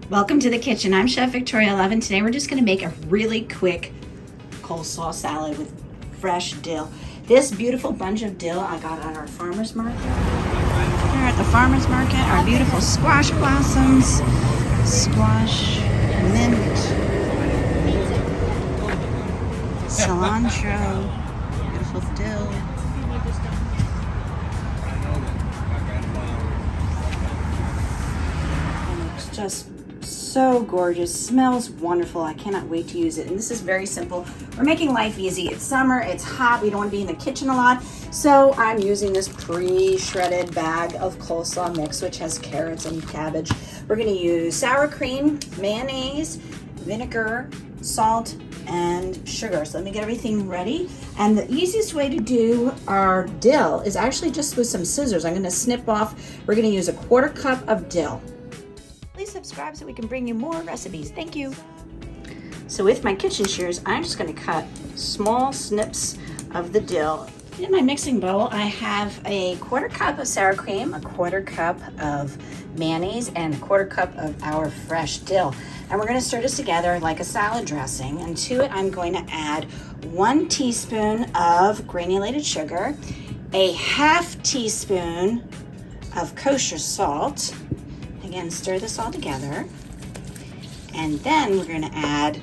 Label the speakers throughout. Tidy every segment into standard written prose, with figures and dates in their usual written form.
Speaker 1: Welcome to the kitchen. I'm Chef Victoria Love, and today we're just going to make a really quick coleslaw salad with fresh dill. This beautiful bunch of dill I got at our farmer's market. Here at the farmer's market, our beautiful squash blossoms, squash, mint, cilantro, beautiful dill. And it's just so gorgeous, smells wonderful. I cannot wait to use it. And this is very simple. We're making life easy. It's summer, it's hot, we don't want to be in the kitchen a lot. So I'm using this pre-shredded bag of coleslaw mix, which has carrots and cabbage. We're going to use sour cream, mayonnaise, vinegar, salt, and sugar. So let me get everything ready. And the easiest way to do our dill is actually just with some scissors. I'm going to snip off. We're going to use a 1/4 cup of dill. Please subscribe so we can bring you more recipes. Thank you. So with my kitchen shears, I'm just going to cut small snips of the dill. In my mixing bowl, I have a 1/4 cup of sour cream, a 1/4 cup of mayonnaise, and a 1/4 cup of our fresh dill. And we're going to stir this together like a salad dressing. And to it, I'm going to add 1 teaspoon of granulated sugar, a 1/2 teaspoon of kosher salt. Again, stir this all together. And then we're going to add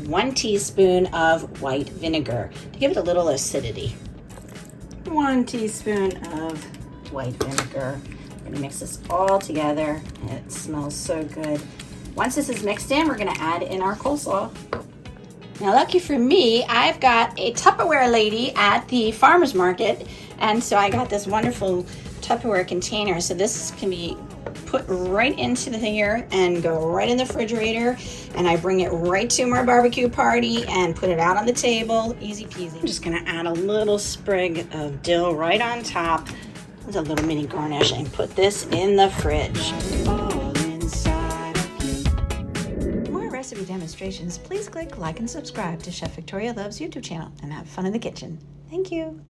Speaker 1: 1 teaspoon of white vinegar to give it a little acidity. 1 teaspoon of white vinegar. We're going to mix this all together. It smells so good. Once this is mixed in, we're going to add in our coleslaw. Now, lucky for me, I've got a Tupperware lady at the farmer's market, and so I got this wonderful Tupperware container. So this can be put right into here and go right in the refrigerator, and I bring it right to my barbecue party and put it out on the table. Easy peasy. I'm just gonna add a little sprig of dill right on top with a little mini garnish and put this in the fridge. For more recipe demonstrations, please click like and subscribe to Chef Victoria Love's YouTube channel and have fun in the kitchen. Thank you.